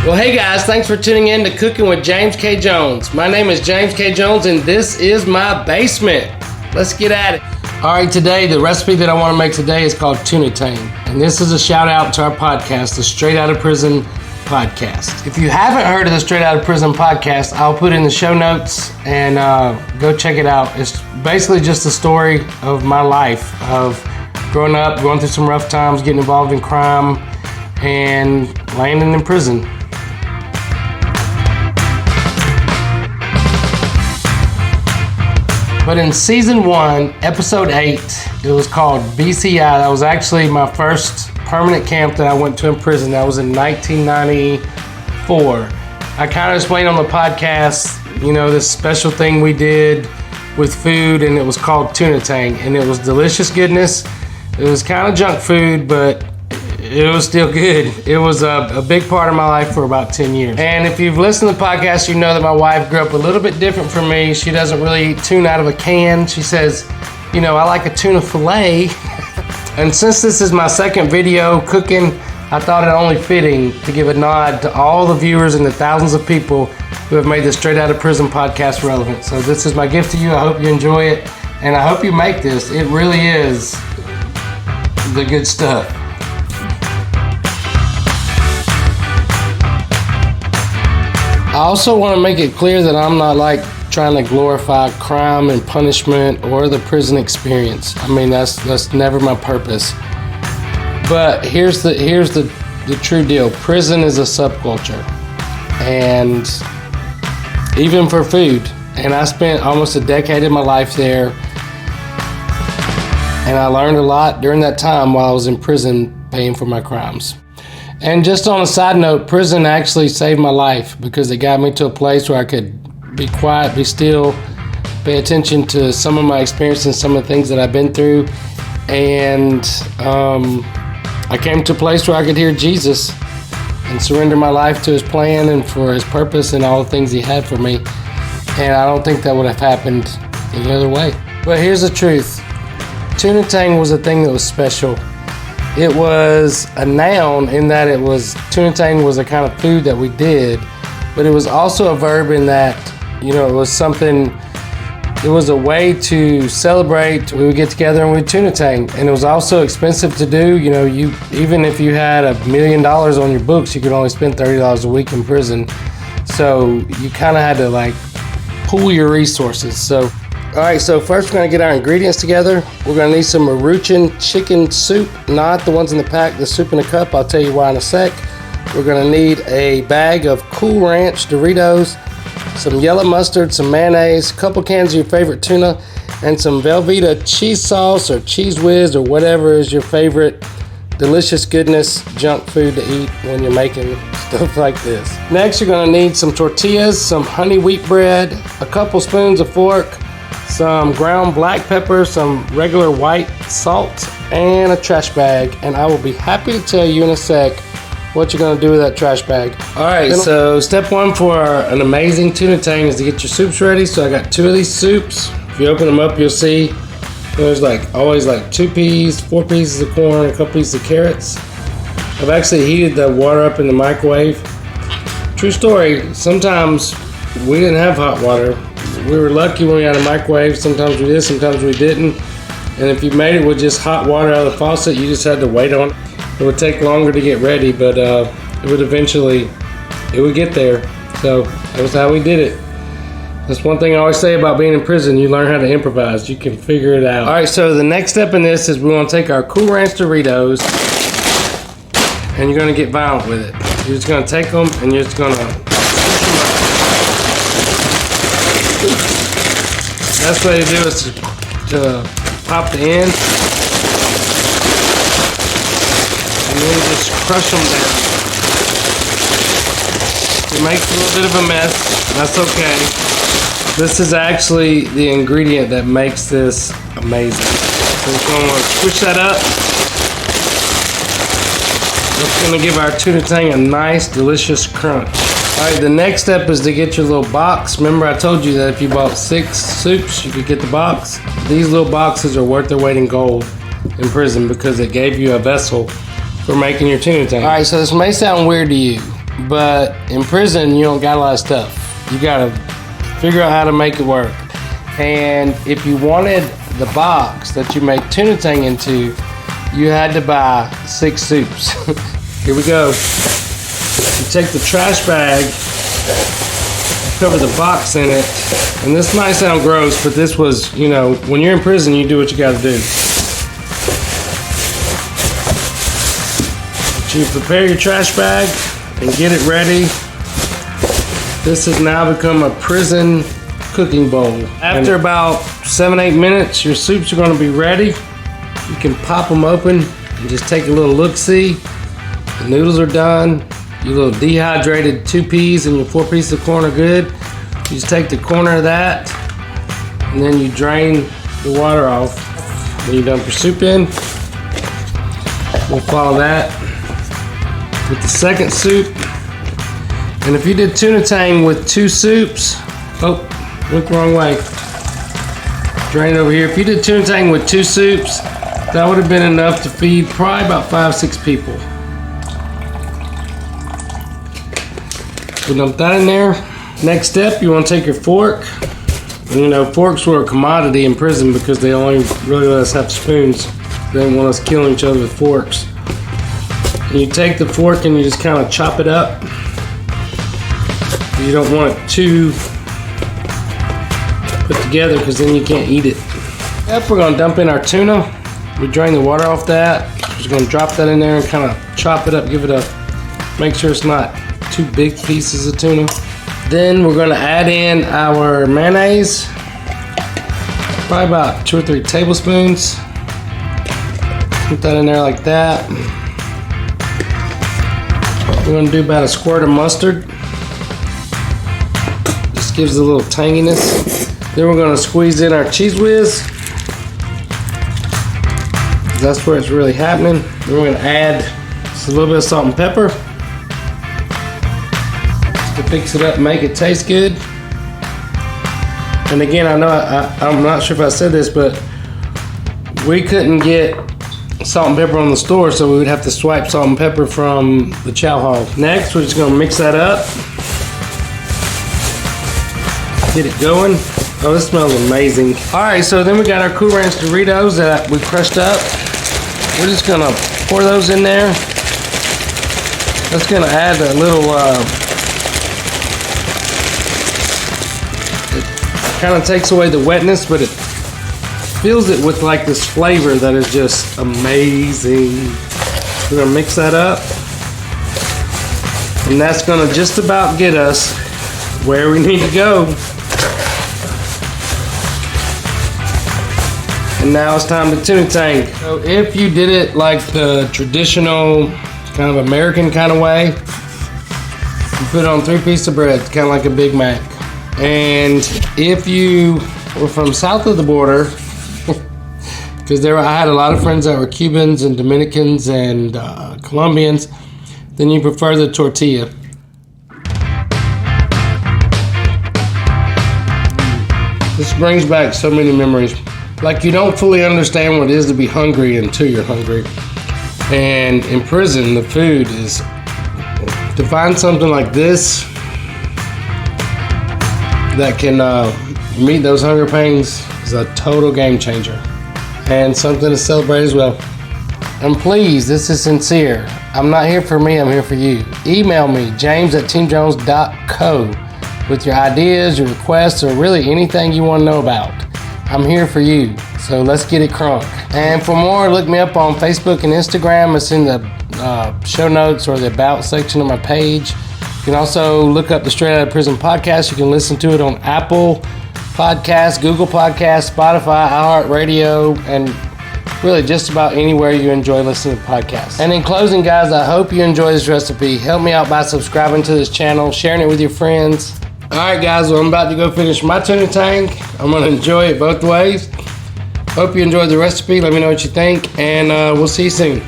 Well, hey guys, thanks for tuning in to Cooking with James K. Jones. My name is James K. Jones, and this is my basement. Let's get at it. All right, today, the recipe that I want to make today is called Tuna Tang. And this is a shout out to our podcast, the Straight Outta Prison Podcast. If you haven't heard of the Straight Outta Prison Podcast, I'll put it in the show notes and go check it out. It's basically just a story of my life, of growing up, going through some rough times, getting involved in crime, and landing in prison. But in season 1, episode 8, it was called BCI. That was actually my first permanent camp that I went to in prison. That was in 1994. I kind of explained on the podcast, this special thing we did with food, and it was called Tuna Tang. And it was delicious goodness. It was kind of junk food, but it was still good. It was a big part of my life for about 10 years. And if you've listened to the podcast, you know that my wife grew up a little bit different from me. She doesn't really eat tuna out of a can. She says, I like a tuna fillet. And since this is my second video cooking, I thought it only fitting to give a nod to all the viewers and the thousands of people who have made the Straight Outta Prison podcast relevant. So this is my gift to you. I hope you enjoy it. And I hope you make this. It really is the good stuff. I also want to make it clear that I'm not trying to glorify crime and punishment or the prison experience. I mean, that's never my purpose. But here's the true deal. Prison is a subculture, and even for food. And I spent almost a decade of my life there, and I learned a lot during that time while I was in prison paying for my crimes. And just on a side note, prison actually saved my life because it got me to a place where I could be quiet, be still, pay attention to some of my experiences and some of the things that I've been through. And I came to a place where I could hear Jesus and surrender my life to his plan and for his purpose and all the things he had for me. And I don't think that would have happened any other way. But here's the truth. Tuna Tang was a thing that was special. It was a noun in that Tuna Tang was a kind of food that we did, but it was also a verb in that, it was something, it was a way to celebrate. We would get together and we'd Tuna Tang, and it was also expensive to do. Even if you had $1 million on your books, you could only spend $30 a week in prison. So you kind of had to pool your resources. So all right, so first we're going to get our ingredients together. We're going to need some Maruchan chicken soup, not the ones in the pack, the soup in a cup. I'll tell you why in a sec. We're going to need a bag of Cool Ranch Doritos, some yellow mustard, some mayonnaise, a couple cans of your favorite tuna, and some Velveeta cheese sauce or cheese whiz or whatever is your favorite delicious goodness junk food to eat when you're making stuff like this. Next, you're going to need some tortillas, some honey wheat bread, a couple spoons of pork, some ground black pepper, some regular white salt, and a trash bag. And I will be happy to tell you in a sec what you're going to do with that trash bag. All right, so step 1 for an amazing Tuna Tang is to get your soups ready. So I got 2 of these soups. If you open them up, you'll see there's always 2 peas, 4 pieces of corn, a couple pieces of carrots. I've actually heated the water up in the microwave. True story, sometimes we didn't have hot water. We were lucky when we had a microwave. Sometimes we did, sometimes we didn't. And if you made it with just hot water out of the faucet, you just had to wait on it. It would take longer to get ready, but it would get there. So that was how we did it. That's one thing I always say about being in prison. You learn how to improvise. You can figure it out. All right, so the next step in this is we want to take our Cool Ranch Doritos, and you're going to get violent with it. You're just going to take them, and you're just going to best way to do it is to pop the end and then just crush them down. It makes a little bit of a mess. That's okay. This is actually the ingredient that makes this amazing. So we're going to squish that up. It's going to give our Tuna Tang a nice, delicious crunch. Alright, the next step is to get your little box. Remember I told you that if you bought 6 soups, you could get the box. These little boxes are worth their weight in gold in prison because it gave you a vessel for making your Tuna Tang. Alright, so this may sound weird to you, but in prison, you don't got a lot of stuff. You got to figure out how to make it work. And if you wanted the box that you make tuna tang into, you had to buy 6 soups. Here we go. You take the trash bag, cover the box in it, and this might sound gross, but this was, you know, when you're in prison, you do what you gotta do. But you prepare your trash bag and get it ready. This has now become a prison cooking bowl. After about 7-8 minutes, your soups are gonna be ready. You can pop them open and just take a little look-see. The noodles are done. Your little dehydrated 2 peas and your 4 pieces of corn are good. You just take the corner of that and then you drain the water off. When you dump your soup in, we'll follow that with the second soup. And if you did tuna tang with 2 soups, oh, look the wrong way. Drain it over here. If you did tuna tang with 2 soups, that would have been enough to feed probably about 5-6 people. We'll dump that in there. Next step, you want to take your fork. And you know, forks were a commodity in prison because they only really let us have spoons. They didn't want us killing each other with forks. And you take the fork and you just kind of chop it up. You don't want it too put together because then you can't eat it. Yep, we're gonna dump in our tuna. We drain the water off that. We're just gonna drop that in there and kind of chop it up, give it a, make sure it's not 2 big pieces of tuna. Then we're gonna add in our mayonnaise. Probably about 2 or 3 tablespoons. Put that in there like that. We're gonna do about a squirt of mustard. Just gives it a little tanginess. Then we're gonna squeeze in our cheese whiz. That's where it's really happening. Then we're gonna add just a little bit of salt and pepper to fix it up and make it taste good. And again, I know I'm not sure if I said this, but we couldn't get salt and pepper on the store, so we would have to swipe salt and pepper from the chow hall. Next, we're just gonna mix that up. Get it going. Oh, this smells amazing. All right, so then we got our Cool Ranch Doritos that we crushed up. We're just gonna pour those in there. That's gonna add a little, it kind of takes away the wetness, but it fills it with like this flavor that is just amazing. We're gonna mix that up. And that's gonna just about get us where we need to go. And now it's time to tuna tang. So if you did it like the traditional kind of American kind of way, you put it on 3 pieces of bread, kind of like a Big Mac. And if you were from south of the border, because I had a lot of friends that were Cubans and Dominicans and Colombians, then you prefer the tortilla. This brings back so many memories. Like, you don't fully understand what it is to be hungry until you're hungry. And in prison, the food is, to find something like this that can meet those hunger pangs is a total game changer. And something to celebrate as well. And please, this is sincere. I'm not here for me, I'm here for you. Email me, james@teamjones.co, with your ideas, your requests, or really anything you want to know about. I'm here for you, so let's get it crunk. And for more, look me up on Facebook and Instagram. It's in the show notes or the About section of my page. You can also look up the Straight Outta Prison Podcast. You can listen to it on Apple Podcasts, Google Podcasts, Spotify, iHeartRadio, and really just about anywhere you enjoy listening to podcasts. And in closing, guys, I hope you enjoy this recipe. Help me out by subscribing to this channel, sharing it with your friends. All right, guys, well, I'm about to go finish my tuna tang. I'm going to enjoy it both ways. Hope you enjoyed the recipe. Let me know what you think, and we'll see you soon.